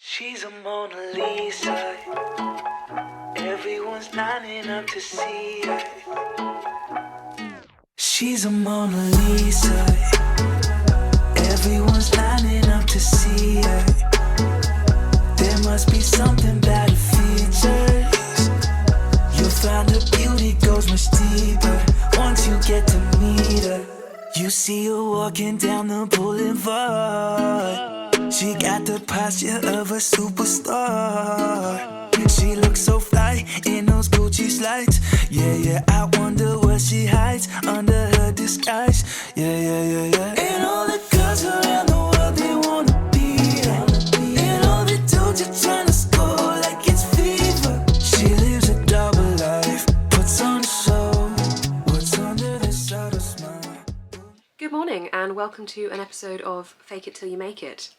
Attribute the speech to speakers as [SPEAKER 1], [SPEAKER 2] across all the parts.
[SPEAKER 1] She's a Mona Lisa. Everyone's lining up to see her. She's a Mona Lisa. Everyone's lining up to see her. There must be something about her features. You'll find her beauty goes much deeper once you get to meet her. You see her walking down the boulevard. She got the posture of a superstar. She looks so fly in those Gucci slides. Yeah, I wonder what she hides under her disguise. Yeah. And all the girls around the world, they wanna be her. And all the dudes are trying to score like it's fever. She lives a double life, puts on a show. What's under this subtle smile?
[SPEAKER 2] Good morning and welcome to an episode of Fake It Till You Make It.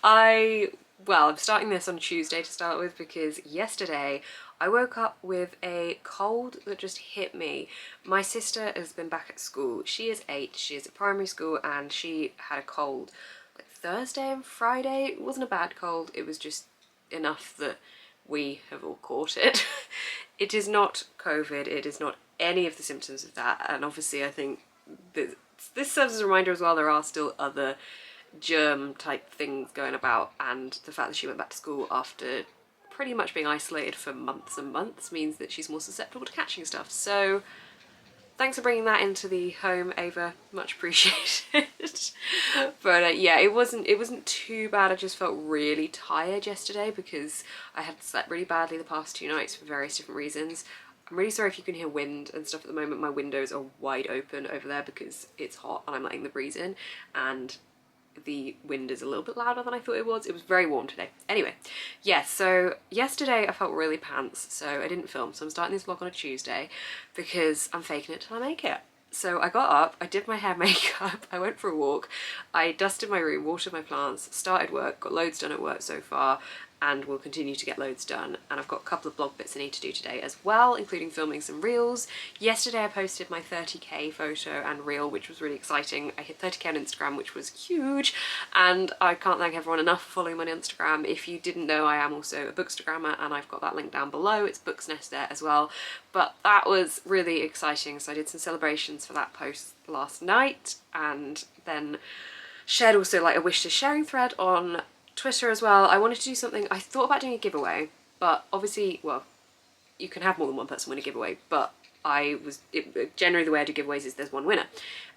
[SPEAKER 2] I'm starting this on Tuesday to start with because yesterday I woke up with a cold that just hit me. My sister has been back at school. She is 8, she is at primary school, and she had a cold like Thursday and Friday. It wasn't a bad cold, it was just enough that we have all caught it. It is not COVID, it is not any of the symptoms of that, and obviously I think this serves as a reminder as well there are still other germ type things going about, and the fact that she went back to school after pretty much being isolated for months and months means that she's more susceptible to catching stuff. So thanks for bringing that into the home, Ava, much appreciated. But yeah, it wasn't too bad. I just felt really tired yesterday because I had slept really badly the past 2 nights for various different reasons. I'm really sorry if you can hear wind and stuff at the moment. My windows are wide open over there because it's hot and I'm letting the breeze in, and the wind is a little bit louder than I thought it was. It was very warm today. Anyway, yeah, so yesterday I felt really pants, so I didn't film. So I'm starting this vlog on a Tuesday because I'm faking it till I make it. So I got up, I did my hair makeup, I went for a walk, I dusted my room, watered my plants, started work, got loads done at work so far, and will continue to get loads done. And I've got a couple of blog bits I need to do today as well, including filming some reels. Yesterday I posted my 30k photo and reel, which was really exciting. I hit 30k on Instagram, which was huge, and I can't thank everyone enough for following me on Instagram. If you didn't know, I am also a bookstagrammer, and I've got that link down below. It's Books Nest there as well. But that was really exciting, so I did some celebrations for that post last night, and then shared also like a wish to sharing thread on Twitter as well. I wanted to do something, I thought about doing a giveaway, but obviously, well, you can have more than one person win a giveaway, but generally the way I do giveaways is there's one winner,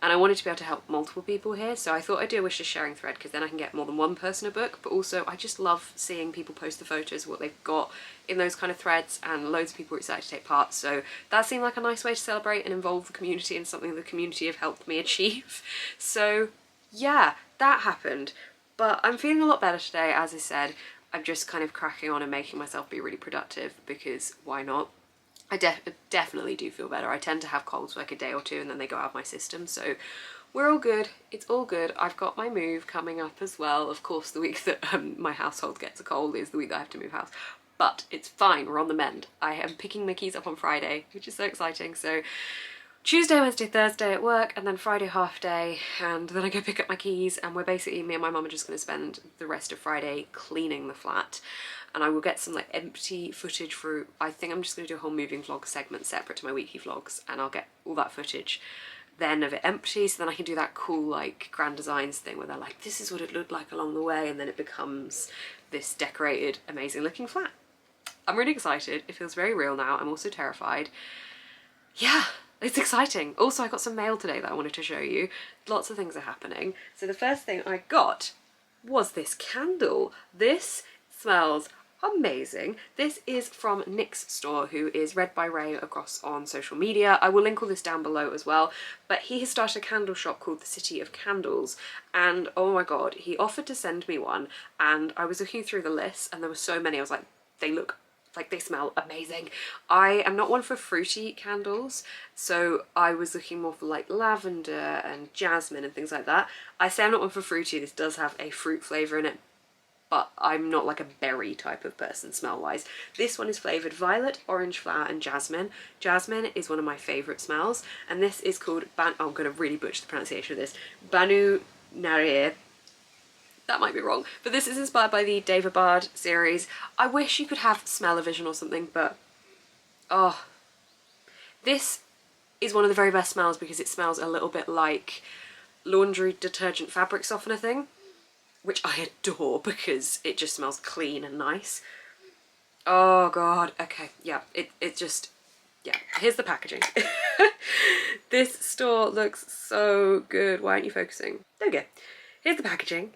[SPEAKER 2] and I wanted to be able to help multiple people here, so I thought I'd do a wish to sharing thread because then I can get more than one person a book. But also I just love seeing people post the photos, what they've got in those kind of threads, and loads of people are excited to take part, so that seemed like a nice way to celebrate and involve the community in something the community have helped me achieve. So yeah, that happened. But I'm feeling a lot better today. As I said, I'm just kind of cracking on and making myself be really productive because why not? I definitely do feel better. I tend to have colds for like a day or two and then they go out of my system. So we're all good. It's all good. I've got my move coming up as well. Of course, the week that my household gets a cold is the week that I have to move house. But it's fine. We're on the mend. I am picking my keys up on Friday, which is so exciting. So Tuesday, Wednesday, Thursday at work, and then Friday half day, and then I go pick up my keys, and we're basically, me and my mum are just going to spend the rest of Friday cleaning the flat. And I will get some like empty footage for, I think I'm just going to do a whole moving vlog segment separate to my weekly vlogs, and I'll get all that footage then of it empty, so then I can do that cool like grand designs thing where they're like, this is what it looked like along the way, and then it becomes this decorated, amazing looking flat. I'm really excited. It feels very real now. I'm also terrified. Yeah. It's exciting. Also, I got some mail today that I wanted to show you. Lots of things are happening. So the first thing I got was this candle. This smells amazing. This is from Nick's store, who is read by Ray across on social media. I will link all this down below as well. But he has started a candle shop called the City of Candles. And oh my God, he offered to send me one. And I was looking through the list and there were so many. I was like, they look like they smell amazing. I am not one for fruity candles, so I was looking more for like lavender and jasmine and things like that. I say I'm not one for fruity. This does have a fruit flavour in it, but I'm not like a berry type of person smell-wise. This one is flavoured violet, orange flower and jasmine. Jasmine is one of my favourite smells, and this is called, I'm going to really butcher the pronunciation of this, Banu Narir. that might be wrong. But this is inspired by the David Bard series. I wish you could have smell-o-vision or something, but oh, this is one of the very best smells because it smells a little bit like laundry detergent fabric softener thing, which I adore because it just smells clean and nice. Oh god, okay, yeah, it just, yeah, here's the packaging. This store looks so good. Why aren't you focusing? There we go. Here's the packaging.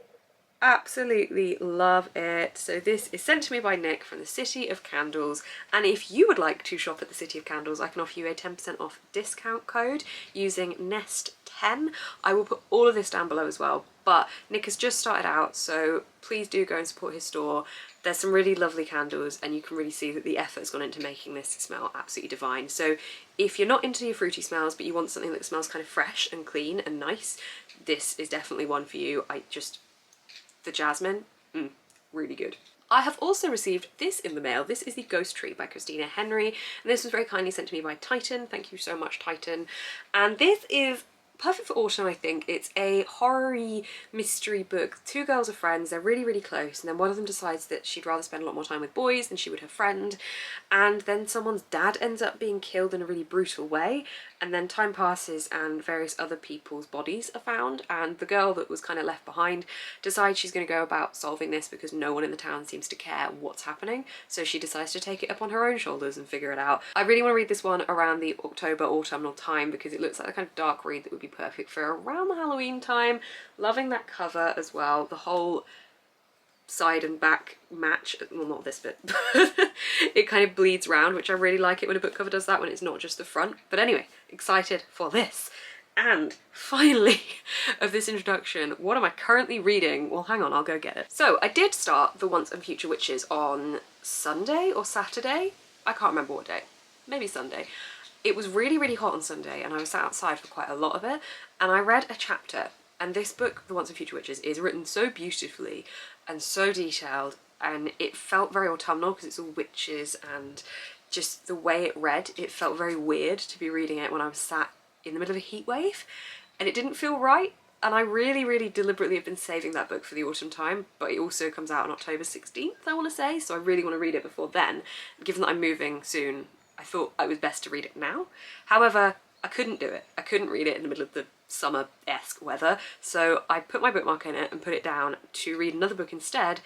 [SPEAKER 2] Absolutely love it. So this is sent to me by Nick from the City of Candles, and if you would like to shop at the City of Candles, I can offer you a 10% off discount code using NEST10. I will put all of this down below as well, but Nick has just started out, so please do go and support his store. There's some really lovely candles and you can really see that the effort's gone into making this smell absolutely divine. So if you're not into your fruity smells but you want something that smells kind of fresh and clean and nice, this is definitely one for you. The jasmine, really good. I have also received this in the mail. This is the Ghost Tree by Christina Henry, and this was very kindly sent to me by Titan. Thank you so much, Titan. And this is perfect for autumn, I think. It's a horror-y mystery book. Two girls are friends, they're really, really close, and then one of them decides that she'd rather spend a lot more time with boys than she would her friend, and then someone's dad ends up being killed in a really brutal way, and then time passes and various other people's bodies are found, and the girl that was kind of left behind decides she's going to go about solving this because no one in the town seems to care what's happening, so she decides to take it up on her own shoulders and figure it out. I really want to read this one around the October autumnal time because it looks like the kind of dark read that would be perfect for around the Halloween time. Loving that cover as well. The whole side and back match, well, not this bit, but it kind of bleeds round, which I really like it when a book cover does that, when it's not just the front. But anyway, excited for this. And finally, of this introduction, what am I currently reading? Well, hang on, I'll go get it. So I did start The Once and Future Witches on Sunday or Saturday. I can't remember what day. Maybe Sunday. It was really, really hot on Sunday and I was sat outside for quite a lot of it, and I read a chapter, and this book, The Once and Future Witches, is written so beautifully and so detailed, and it felt very autumnal because it's all witches, and just the way it read, it felt very weird to be reading it when I was sat in the middle of a heat wave, and it didn't feel right. And I really, really deliberately have been saving that book for the autumn time, but it also comes out on October 16th, I want to say, so I really want to read it before then. Given that I'm moving soon, I thought it was best to read it now. However, I couldn't do it. I couldn't read it in the middle of the summer-esque weather, so I put my bookmark in it and put it down to read another book instead.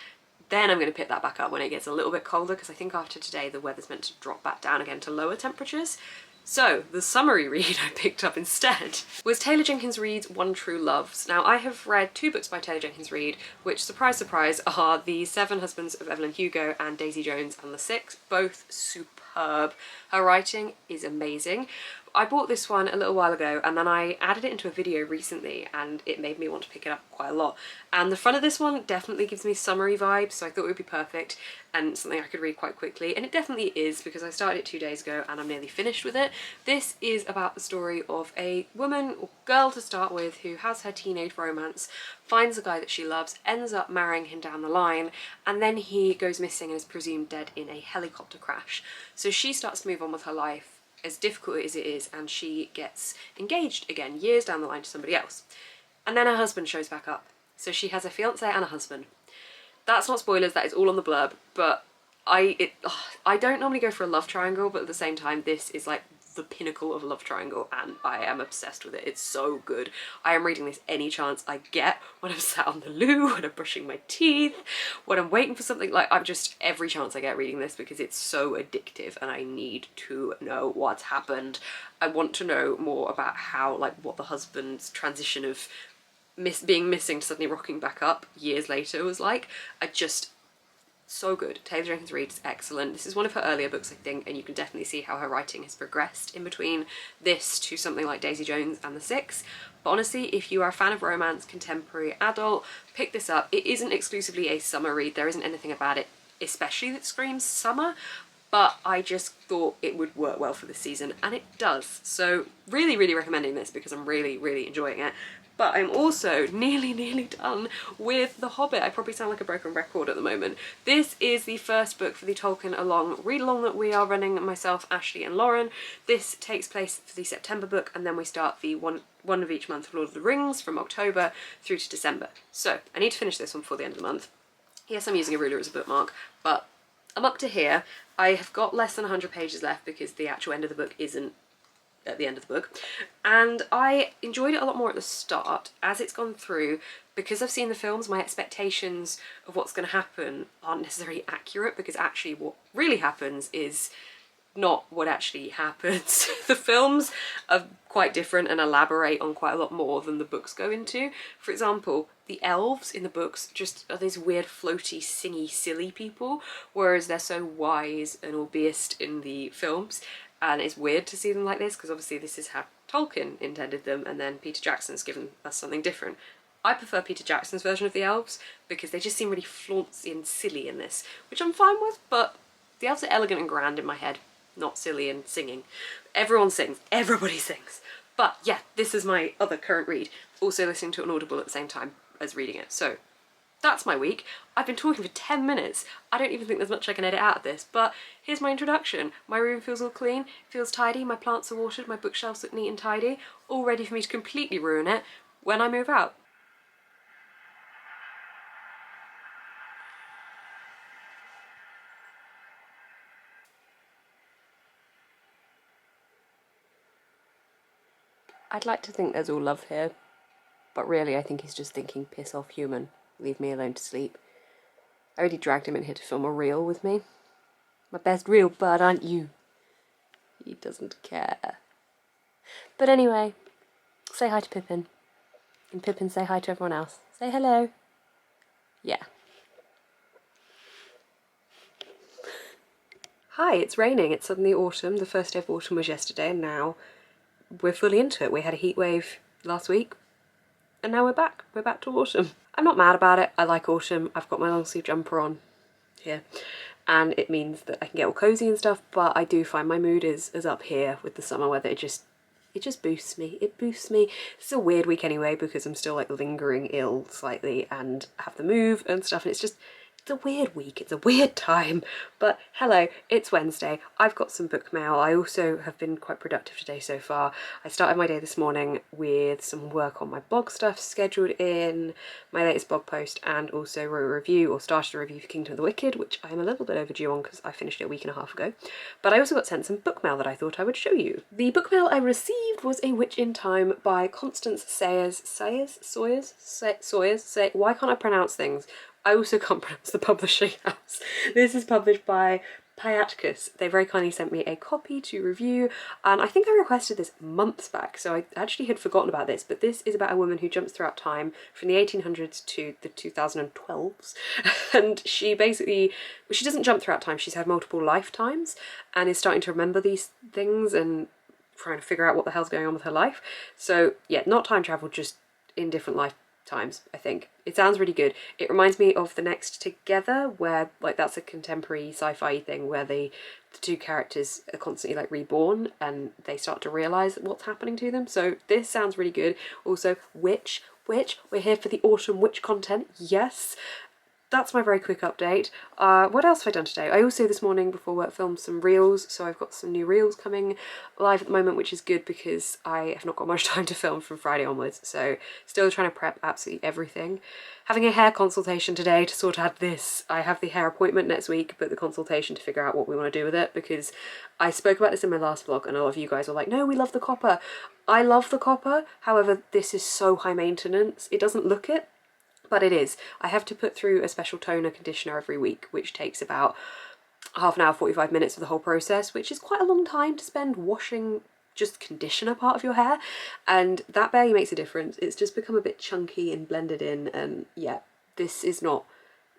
[SPEAKER 2] Then I'm going to pick that back up when it gets a little bit colder, because I think after today the weather's meant to drop back down again to lower temperatures. So the summary read I picked up instead was Taylor Jenkins Reid's One True Loves. Now, I have read two books by Taylor Jenkins Reid, which, surprise surprise, are The Seven Husbands of Evelyn Hugo and Daisy Jones and the Six, both superb. Her writing is amazing. I bought this one a little while ago and then I added it into a video recently and it made me want to pick it up quite a lot. And the front of this one definitely gives me summery vibes, so I thought it would be perfect and something I could read quite quickly, and it definitely is because I started it 2 days ago and I'm nearly finished with it. This is about the story of a woman, or girl to start with, who has her teenage romance, finds a guy that she loves, ends up marrying him down the line, and then he goes missing and is presumed dead in a helicopter crash. So she starts to move on with her life, as difficult as it is, and she gets engaged again years down the line to somebody else. And then her husband shows back up. So she has a fiance and a husband. That's not spoilers, that is all on the blurb, but I don't normally go for a love triangle, but at the same time this is like the pinnacle of a love triangle and I am obsessed with it. It's so good. I am reading this any chance I get, when I'm sat on the loo, when I'm brushing my teeth, when I'm waiting for something. Like, I'm just, every chance I get reading this because it's so addictive and I need to know what's happened. I want to know more about how, like, what the husband's transition of being missing to suddenly rocking back up years later was like. So good. Taylor Jenkins Reid is excellent. This is one of her earlier books, I think, and you can definitely see how her writing has progressed in between this to something like Daisy Jones and the Six. But honestly, if you are a fan of romance, contemporary, adult, pick this up. It isn't exclusively a summer read. There isn't anything about it especially that screams summer, but I just thought it would work well for this season, and it does. So really, really recommending this because I'm really, really enjoying it. But I'm also nearly done with The Hobbit. I probably sound like a broken record at the moment. This is the first book for the Tolkien read-along that we are running, myself, Ashley and Lauren. This takes place for the September book, and then we start the one of each month of Lord of the Rings from October through to December. So I need to finish this one before the end of the month. Yes, I'm using a ruler as a bookmark, but I'm up to here. I have got less than 100 pages left because the actual end of the book isn't at the end of the book, and I enjoyed it a lot more at the start. As it's gone through, because I've seen the films, my expectations of what's going to happen aren't necessarily accurate, because actually what really happens is not what actually happens. The films are quite different and elaborate on quite a lot more than the books go into. For example, the elves in the books just are these weird floaty, singy, silly people, whereas they're so wise and albeit in the films. And it's weird to see them like this, because obviously this is how Tolkien intended them, and then Peter Jackson's given us something different. I prefer Peter Jackson's version of the elves, because they just seem really flauncy and silly in this, which I'm fine with, but the elves are elegant and grand in my head, not silly and singing. Everyone sings, everybody sings. But yeah, this is my other current read, also listening to an Audible at the same time as reading it. So that's my week. I've been talking for 10 minutes. I don't even think there's much I can edit out of this, but here's my introduction. My room feels all clean, feels tidy, my plants are watered, my bookshelves look neat and tidy, all ready for me to completely ruin it when I move out. I'd like to think there's all love here, but really I think he's just thinking, piss off human, leave me alone to sleep. I already dragged him in here to film a reel with me. My best reel bud, aren't you? He doesn't care. But anyway, say hi to Pippin. And Pippin, say hi to everyone else. Say hello. Yeah. Hi, it's raining. It's suddenly autumn. The first day of autumn was yesterday, and now we're fully into it. We had a heat wave last week, and now we're back. We're back to autumn. I'm not mad about it. I like autumn. I've got my long sleeve jumper on here, and it means that I can get all cozy and stuff, but I do find my mood is up here with the summer weather. It just boosts me. It boosts me. It's a weird week anyway, because I'm still like lingering ill slightly and have the move and stuff, and it's a weird week, it's a weird time. But hello, it's Wednesday. I've got some book mail. I also have been quite productive today so far. I started my day this morning with some work on my blog stuff scheduled in, my latest blog post, and also wrote a review, or started a review for Kingdom of the Wicked, which I'm a little bit overdue on because I finished it a week and a half ago. But I also got sent some book mail that I thought I would show you. The book mail I received was A Witch in Time by Constance Sayers. Why can't I pronounce things? I also can't pronounce the publishing house. This is published by Piatkus. They very kindly sent me a copy to review, and I think I requested this months back, so I actually had forgotten about this, but this is about a woman who jumps throughout time from the 1800s to the 2012s, and she doesn't jump throughout time, she's had multiple lifetimes, and is starting to remember these things and trying to figure out what the hell's going on with her life. So yeah, not time travel, just in different lifetimes, I think. It sounds really good. It reminds me of The Next Together, where like that's a contemporary sci-fi thing where the two characters are constantly like reborn and they start to realise what's happening to them. So this sounds really good. Also, witch, we're here for the autumn witch content, yes. That's my very quick update. What else have I done today? I also this morning before work filmed some reels, so I've got some new reels coming live at the moment, which is good because I have not got much time to film from Friday onwards, so still trying to prep absolutely everything. Having a hair consultation today to sort out this. I have the hair appointment next week, but the consultation to figure out what we want to do with it, because I spoke about this in my last vlog and a lot of you guys were like, no, we love the copper. I love the copper, however, this is so high maintenance. It doesn't look it, but it is. I have to put through a special toner conditioner every week, which takes about half an hour, 45 minutes of the whole process, which is quite a long time to spend washing just conditioner part of your hair, and that barely makes a difference. It's just become a bit chunky and blended in, and yeah, this is not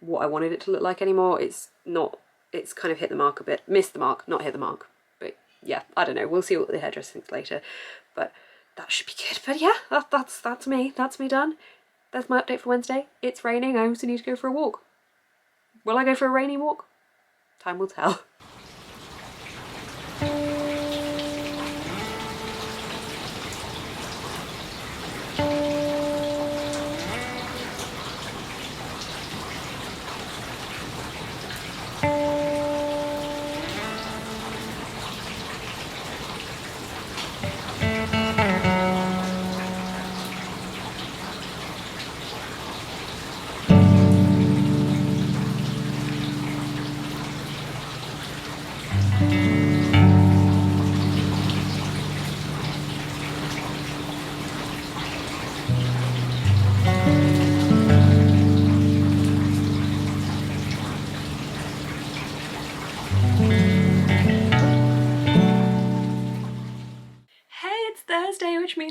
[SPEAKER 2] what I wanted it to look like anymore. It's not, it's kind of hit the mark a bit. Missed the mark, not hit the mark. But yeah, I don't know. We'll see what the hairdresser thinks later, but that should be good. But yeah, that's me. That's me done. That's my update for Wednesday. It's raining. I also need to go for a walk. Will I go for a rainy walk? Time will tell.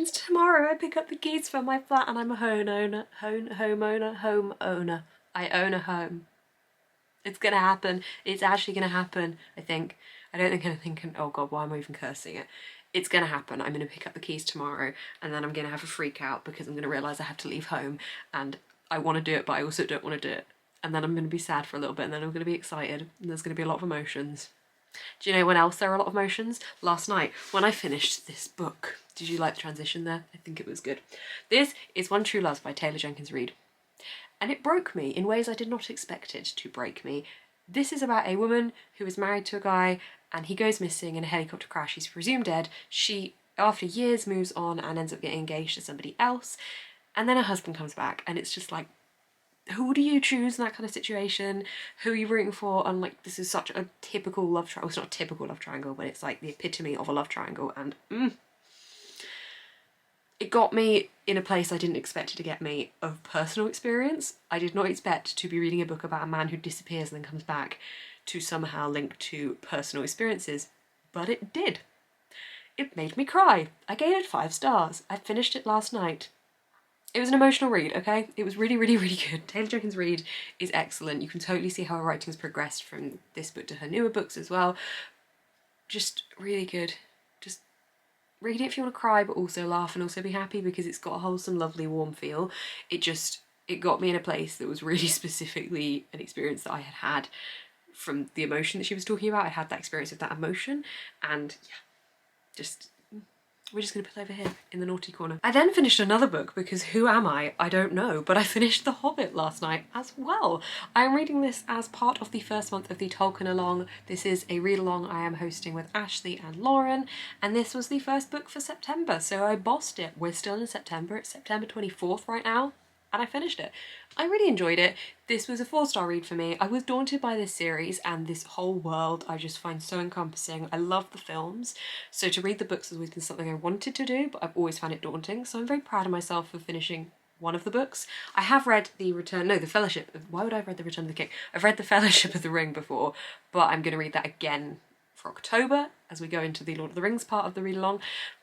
[SPEAKER 2] means tomorrow I pick up the keys for my flat and I'm a homeowner. I own a home. It's gonna happen. It's actually gonna happen, I think. I don't think anything oh god, why am I even cursing it? It's gonna happen. I'm gonna pick up the keys tomorrow and then I'm gonna have a freak out because I'm gonna realise I have to leave home and I want to do it but I also don't want to do it. And then I'm gonna be sad for a little bit and then I'm gonna be excited and there's gonna be a lot of emotions. Do you know when else there are a lot of emotions? Last night, when I finished this book. Did you like the transition there? I think it was good. This is One True Love by Taylor Jenkins Reid. And it broke me in ways I did not expect it to break me. This is about a woman who is married to a guy and he goes missing in a helicopter crash. He's presumed dead. She, after years, moves on and ends up getting engaged to somebody else. And then her husband comes back and it's just like, who do you choose in that kind of situation? Who are you rooting for? And like, this is such a typical love triangle. It's not a typical love triangle, but it's like the epitome of a love triangle. And it got me in a place I didn't expect it to get me of personal experience. I did not expect to be reading a book about a man who disappears and then comes back to somehow link to personal experiences, but it did. It made me cry. I gave it 5 stars. I finished it last night. It was an emotional read, okay? It was really, really, really good. Taylor Jenkins Reid is excellent. You can totally see how her writing has progressed from this book to her newer books as well. Just really good. Just read it if you want to cry, but also laugh and also be happy because it's got a wholesome, lovely, warm feel. It got me in a place that was really specifically an experience that I had from the emotion that she was talking about. I had that experience of that emotion and yeah, we're just going to put over here in the naughty corner. I then finished another book because who am I? I don't know, but I finished The Hobbit last night as well. I am reading this as part of the first month of the Tolkien Along. This is a read-along I am hosting with Ashley and Lauren, and this was the first book for September, so I bossed it. We're still in September. It's September 24th right now, and I finished it. I really enjoyed it. This was a 4-star read for me. I was daunted by this series and this whole world I just find so encompassing. I love the films, so to read the books has always been something I wanted to do, but I've always found it daunting, so I'm very proud of myself for finishing one of the books. I have read The Fellowship. Why would I have read The Return of the King? I've read The Fellowship of the Ring before, but I'm going to read that again for October as we go into the Lord of the Rings part of the read-along.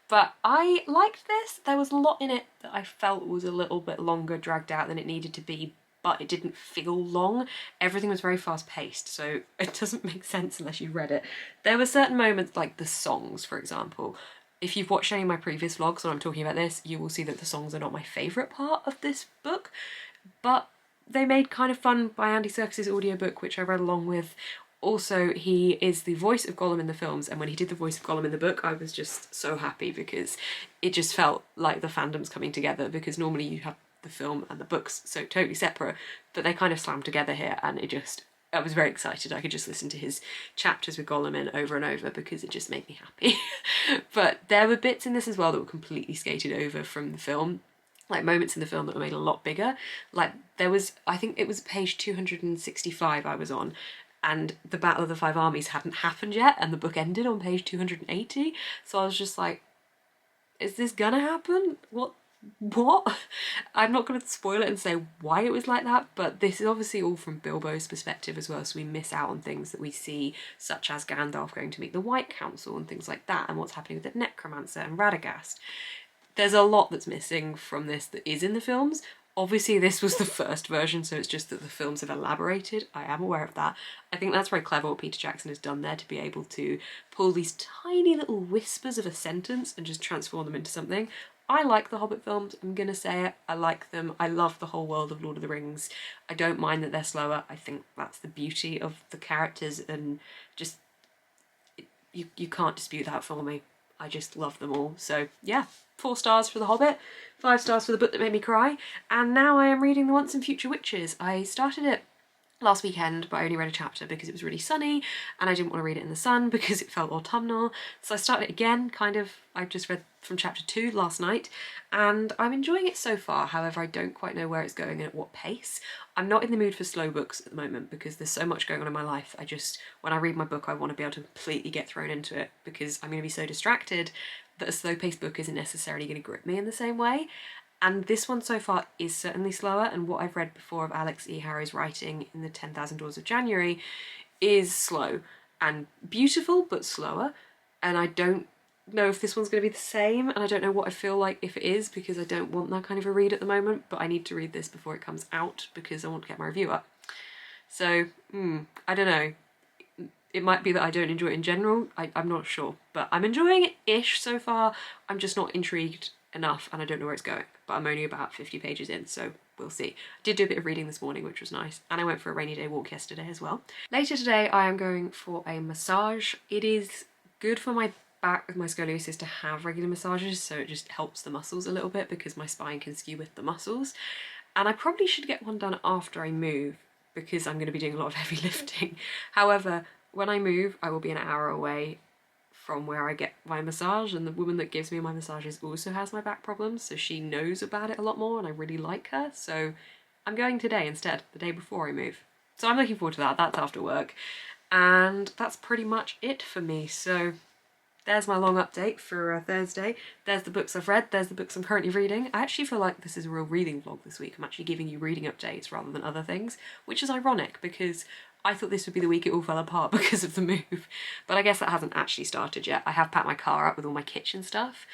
[SPEAKER 2] But I liked this. There was a lot in it that I felt was a little bit longer, dragged out than it needed to be, but it didn't feel long. Everything was very fast paced, so it doesn't make sense unless you read it. There were certain moments, like the songs, for example. If you've watched any of my previous vlogs when I'm talking about this, you will see that the songs are not my favourite part of this book, but they made kind of fun by Andy Serkis's audiobook, which I read along with. Also, he is the voice of Gollum in the films, and when he did the voice of Gollum in the book, I was just so happy because it just felt like the fandom's coming together, because normally you have the film and the books so totally separate, but they kind of slammed together here, and I was very excited. I could just listen to his chapters with Gollum in over and over because it just made me happy. But there were bits in this as well that were completely skated over from the film. Like moments in the film that were made a lot bigger. Like there was, I think it was page 265 I was on, and the Battle of the Five Armies hadn't happened yet, and the book ended on page 280. So I was just like, is this gonna happen? What? I'm not going to spoil it and say why it was like that, but this is obviously all from Bilbo's perspective as well, so we miss out on things that we see, such as Gandalf going to meet the White Council and things like that, and what's happening with the Necromancer and Radagast. There's a lot that's missing from this that is in the films. Obviously this was the first version, so it's just that the films have elaborated. I am aware of that. I think that's very clever what Peter Jackson has done there, to be able to pull these tiny little whispers of a sentence and just transform them into something. I like the Hobbit films, I'm gonna say it. I like them. I love the whole world of Lord of the Rings. I don't mind that they're slower. I think that's the beauty of the characters, and just, you can't dispute that for me. I just love them all. So yeah, 4 stars for The Hobbit, 5 stars for the book that made me cry, and now I am reading The Once and Future Witches. I started it last weekend, but I only read a chapter because it was really sunny and I didn't want to read it in the sun because it felt autumnal. So I started it again, I've just read from chapter 2 last night and I'm enjoying it so far. However, I don't quite know where it's going and at what pace. I'm not in the mood for slow books at the moment because there's so much going on in my life. When I read my book, I want to be able to completely get thrown into it because I'm going to be so distracted that a slow-paced book isn't necessarily going to grip me in the same way. And this one so far is certainly slower, and what I've read before of Alex E. Harrow's writing in the 10,000 Doors of January is slow and beautiful, but slower. And I don't know if this one's going to be the same, and I don't know what I feel like if it is, because I don't want that kind of a read at the moment, but I need to read this before it comes out because I want to get my review up. So, I don't know. It might be that I don't enjoy it in general, I'm not sure, but I'm enjoying it-ish so far. I'm just not intrigued enough and I don't know where it's going, but I'm only about 50 pages in, so we'll see. I did do a bit of reading this morning, which was nice, and I went for a rainy day walk yesterday as well. Later today I am going for a massage. It is good for my back with my scoliosis to have regular massages, so it just helps the muscles a little bit because my spine can skew with the muscles. And I probably should get one done after I move because I'm going to be doing a lot of heavy lifting. However, when I move, I will be an hour away from where I get my massage, and the woman that gives me my massages also has my back problems, so she knows about it a lot more and I really like her. So I'm going today instead, the day before I move. So I'm looking forward to that. That's after work. And that's pretty much it for me. So there's my long update for Thursday. There's the books I've read, there's the books I'm currently reading. I actually feel like this is a real reading vlog this week. I'm actually giving you reading updates rather than other things, which is ironic because I thought this would be the week it all fell apart because of the move. But I guess that hasn't actually started yet. I have packed my car up with all my kitchen stuff.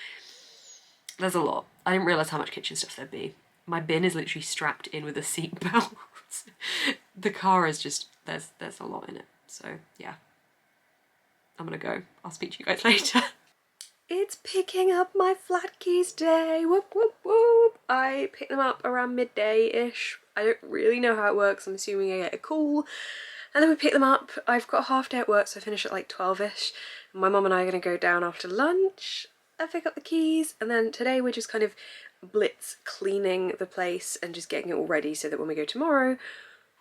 [SPEAKER 2] There's a lot. I didn't realise how much kitchen stuff there'd be. My bin is literally strapped in with a seat belt. The car is just, there's a lot in it. So yeah. I'm gonna go. I'll speak to you guys later. It's picking up my flat keys day. Whoop, whoop, whoop. I pick them up around midday-ish. I don't really know how it works. I'm assuming I get a call and then we pick them up. I've got a half day at work, so I finish at like 12-ish. My mum and I are gonna go down after lunch and pick up the keys. And then today we're just kind of blitz cleaning the place and just getting it all ready so that when we go tomorrow,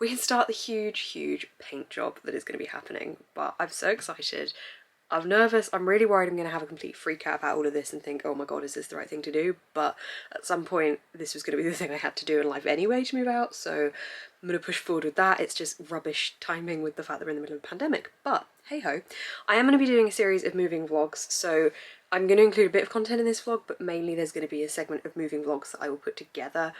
[SPEAKER 2] we can start the huge paint job that is going to be happening. But I'm so excited. I'm nervous. I'm really worried I'm going to have a complete freak out about all of this and think, oh my god, is this the right thing to do? But at some point, this was going to be the thing I had to do in life anyway to move out, so I'm going to push forward with that. It's just rubbish timing with the fact that we're in the middle of a pandemic. But hey-ho. I am going to be doing a series of moving vlogs, so I'm going to include a bit of content in this vlog, but mainly there's going to be a segment of moving vlogs that I will put together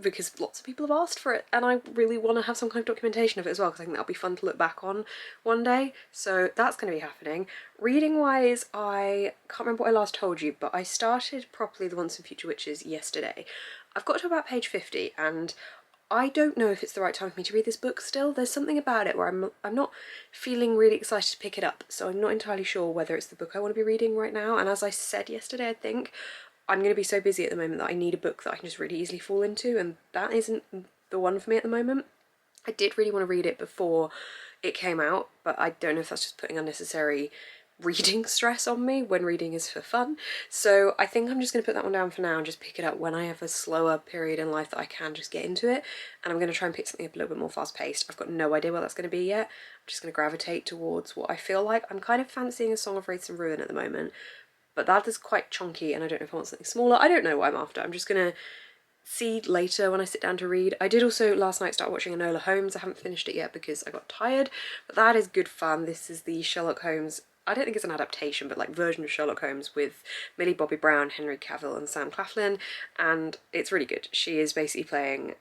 [SPEAKER 2] because lots of people have asked for it and I really want to have some kind of documentation of it as well because I think that'll be fun to look back on one day. So that's going to be happening. Reading wise, I can't remember what I last told you, but I started properly The Once and Future Witches yesterday. I've got to about page 50 and I don't know if it's the right time for me to read this book still. There's something about it where I'm not feeling really excited to pick it up, so I'm not entirely sure whether it's the book I want to be reading right now. And as I said yesterday, I think I'm going to be so busy at the moment that I need a book that I can just really easily fall into, and that isn't the one for me at the moment. I did really want to read it before it came out, but I don't know if that's just putting unnecessary reading stress on me when reading is for fun. So I think I'm just going to put that one down for now and just pick it up when I have a slower period in life that I can just get into it. And I'm going to try and pick something up a little bit more fast paced. I've got no idea what that's going to be yet. I'm just going to gravitate towards what I feel like. I'm kind of fancying A Song of Wraiths and Ruin at the moment, but that is quite chunky and I don't know if I want something smaller. I don't know what I'm after. I'm just gonna see later when I sit down to read. I did also last night start watching Enola Holmes. I haven't finished it yet because I got tired, but that is good fun. This is the Sherlock Holmes, I don't think it's an adaptation, but like version of Sherlock Holmes with Millie Bobby Brown, Henry Cavill and Sam Claflin, and it's really good. She is basically playing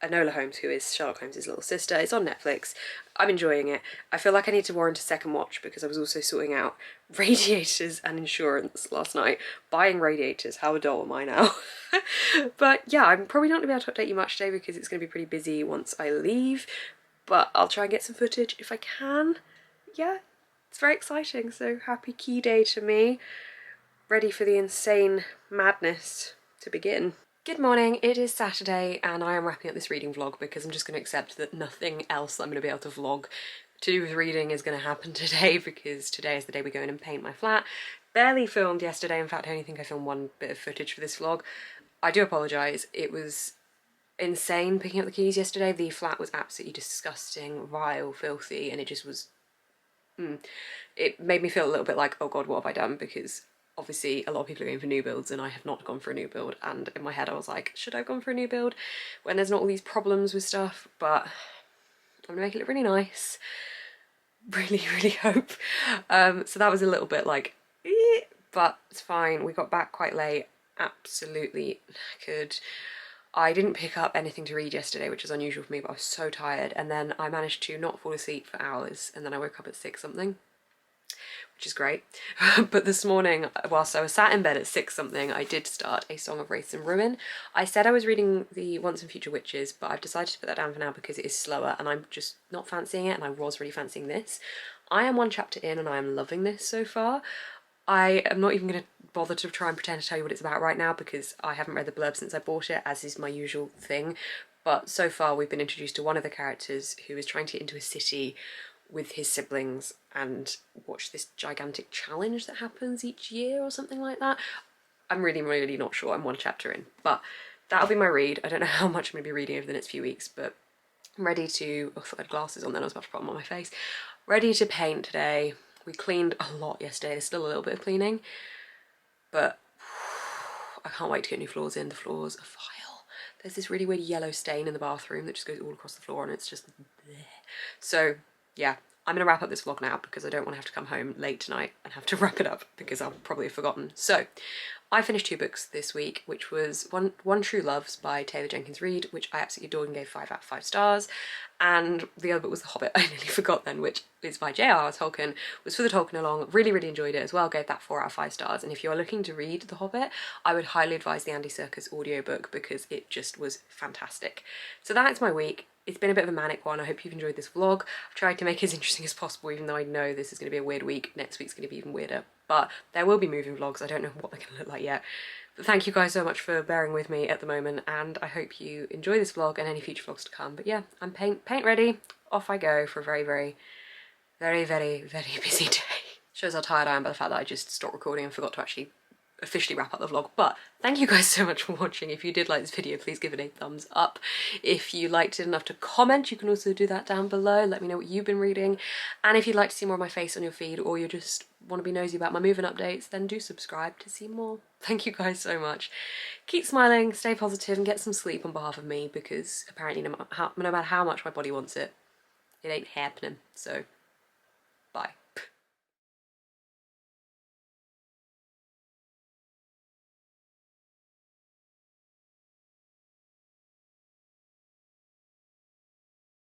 [SPEAKER 2] Enola Holmes, who is Sherlock Holmes' little sister. It's on Netflix. I'm enjoying it. I feel like I need to warrant a second watch because I was also sorting out radiators and insurance last night. Buying radiators, how adult am I now? But yeah, I'm probably not going to be able to update you much today because it's going to be pretty busy once I leave, but I'll try and get some footage if I can. Yeah, it's very exciting, so happy key day to me. Ready for the insane madness to begin. Good morning, it is Saturday and I am wrapping up this reading vlog because I'm just going to accept that nothing else that I'm going to be able to vlog to do with reading is going to happen today because today is the day we go in and paint my flat. Barely filmed yesterday, in fact I only think I filmed one bit of footage for this vlog. I do apologise, it was insane picking up the keys yesterday. The flat was absolutely disgusting, vile, filthy, and it just was... It made me feel a little bit like, oh god, what have I done? Because obviously a lot of people are going for new builds and I have not gone for a new build, and in my head I was like, should I have gone for a new build when there's not all these problems with stuff? But I'm gonna make it look really nice. Really hope. So that was a little bit like, but it's fine. We got back quite late, absolutely knackered. I didn't pick up anything to read yesterday, which is unusual for me, but I was so tired, and then I managed to not fall asleep for hours, and then I woke up at 6 something. which is great. But this morning, whilst I was sat in bed at 6 something, I did start A Song of Wraiths and Ruin. I said I was reading the Once and Future Witches, but I've decided to put that down for now because it is slower and I'm just not fancying it, and I was really fancying this. I am 1 chapter in and I am loving this so far. I am not even going to bother to try and pretend to tell you what it's about right now because I haven't read the blurb since I bought it, as is my usual thing. But so far we've been introduced to one of the characters who is trying to get into a city with his siblings and watch this gigantic challenge that happens each year or something like that. I'm really not sure. I'm 1 chapter in, but that'll be my read. I don't know how much I'm going to be reading over the next few weeks, but I'm ready to... Oh, I thought I had glasses on then, I was about to put them on my face. Ready to paint today. We cleaned a lot yesterday. There's still a little bit of cleaning, but I can't wait to get new floors in. The floors are vile. There's this really weird yellow stain in the bathroom that just goes all across the floor and it's just bleh. So yeah, I'm gonna wrap up this vlog now because I don't want to have to come home late tonight and have to wrap it up because I'll probably have forgotten. So I finished 2 books this week, which was One True Loves by Taylor Jenkins Reid, which I absolutely adored and gave 5 out of 5 stars. And the other book was The Hobbit, I nearly forgot then, which is by J.R.R. Tolkien, was for the Tolkien along. Really enjoyed it as well, gave that 4 out of 5 stars. And if you are looking to read The Hobbit, I would highly advise the Andy Serkis audiobook because it just was fantastic. So that's my week. It's been a bit of a manic one. I hope you've enjoyed this vlog. I've tried to make it as interesting as possible, even though I know this is going to be a weird week. Next week's going to be even weirder. But there will be moving vlogs. I don't know what they're going to look like yet. But thank you guys so much for bearing with me at the moment, and I hope you enjoy this vlog and any future vlogs to come. But yeah, I'm paint ready. Off I go for a very busy day. Shows how tired I am by the fact that I just stopped recording and forgot to actually officially wrap up the vlog. But thank you guys so much for watching. If you did like this video, please give it a thumbs up. If you liked it enough to comment, you can also do that down below. Let me know what you've been reading. And if you'd like to see more of my face on your feed, or you just want to be nosy about my moving updates, then do subscribe to see more. Thank you guys so much. Keep smiling, stay positive, and get some sleep on behalf of me, because apparently no matter how much my body wants it, it ain't happening. So bye.